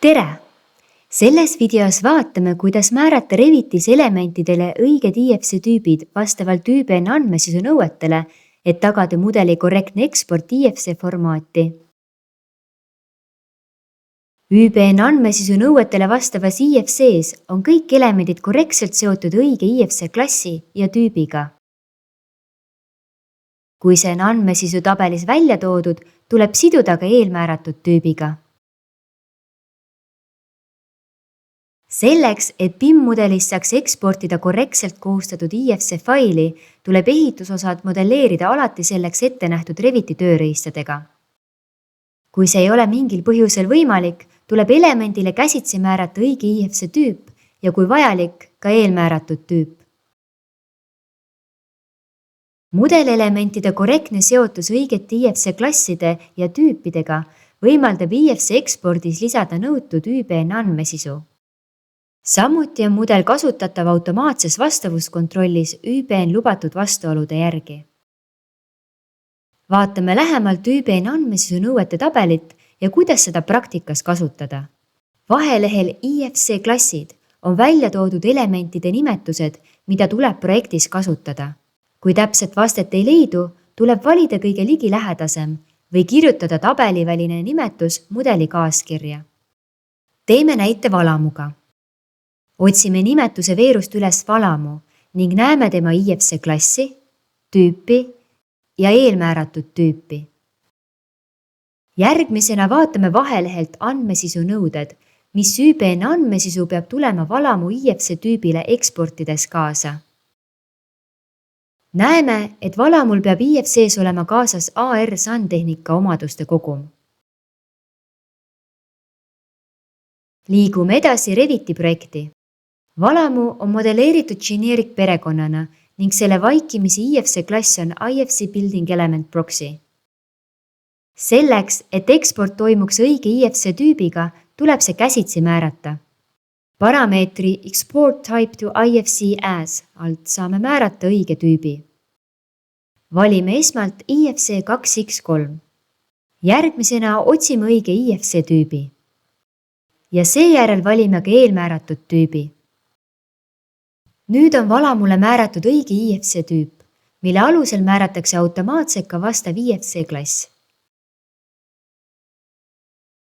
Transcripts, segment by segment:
Tere! Selles videos vaatame, kuidas määrata Revitis elementidele õiged IFC tüübid vastavalt ÜBN andmesisu nõuetele, et tagada mudeli korrektne eksport IFC formaati. ÜBN andmesisu nõuetele vastavas IFC-s on kõik elemendid korrektselt seotud õige IFC klassi ja tüübiga. Kui see on andmesisu tabelis välja toodud, tuleb siduda ka eelmääratud tüübiga. Selleks, et BIM-mudelist saaks eksportida korrektselt koostatud IFC faili, tuleb ehitusosad modelleerida alati selleks ette nähtud Reviti tööriistadega. Kui see ei ole mingil põhjusel võimalik, tuleb elemendile käsitsi määrata õige IFC tüüp ja kui vajalik, ka eelmääratud tüüp. Mudelelementide korrektne seotus õigete IFC klasside ja tüüpidega võimaldab IFC ekspordis lisada nõutud ÜBN andmesisu. Samuti on mudel kasutatav automaatses vastavuskontrollis ÜBN lubatud vastuolude järgi. Vaatame lähemalt ÜBN andmesisu nõuete tabelit ja kuidas seda praktikas kasutada. Vahelehel IFC klassid on välja toodud elementide nimetused, mida tuleb projektis kasutada. Kui täpset vastet ei leidu, tuleb valida kõige ligilähedasem või kirjutada tabeliväline nimetus mudeli kaaskirja. Teeme näite valamuga. Otsime nimetuse veerust üles valamu ning näeme tema IFC klassi, tüüpi ja eelmääratud tüüpi. Järgmisena vaatame vahelehelt andmesisu nõuded, mis ÜBN andmesisu peab tulema valamu IFC tüübile eksportides kaasa. Näeme, et valamul peab IFC-s olema kaasas AR sandtehnika omaduste kogum. Liigume edasi Reviti projekti. Valamu on modelleeritud generic perekonnana ning selle vaikimisi IFC klass on IFC Building Element Proxy. Selleks, et eksport toimuks õige IFC tüübiga, tuleb see käsitsi määrata. Parameetri Export Type to IFC As alt saame määrata õige tüübi. Valime esmalt IFC 2X3. Järgmisena otsime õige IFC tüübi. Ja seejärel valime ka eelmääratud tüübi. Nüüd on valamule määratud õige IFC tüüp, mille alusel määratakse automaatselt ka vastav IFC klass.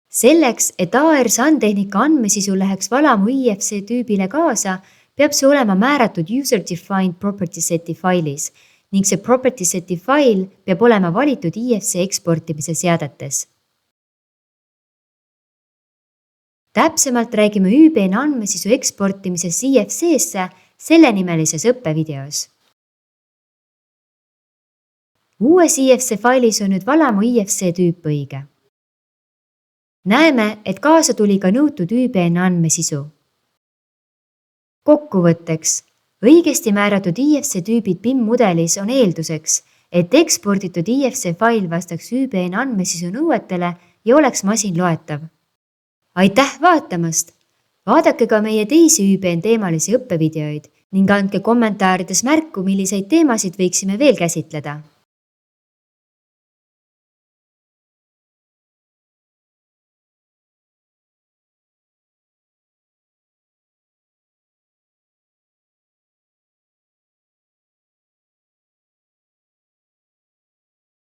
Selleks, et AR sandtehnika andmesisu läheks valamu IFC tüübile kaasa, peab see olema määratud User-Defined Property Seti failis ning see Property Seti fail peab olema valitud IFC eksportimise seadetes. Täpsemalt räägime ÜBN andmesisu eksportimises IFC-sse sellenimelises õppevideos. Uues IFC failis on nüüd valamu IFC tüüp õige. Näeme, et kaasa tuli ka nõutud ÜBN andmesisu. Kokkuvõtteks, õigesti määratud IFC tüübid BIM-mudelis on eelduseks, et eksporditud IFC fail vastaks ÜBN andmesisu nõuetele ja oleks masinloetav. Aitäh vaatamast! Vaadake ka meie teisi ÜBN teemalisi õppevideoid ning andke kommentaarides märku, milliseid teemasid võiksime veel käsitleda.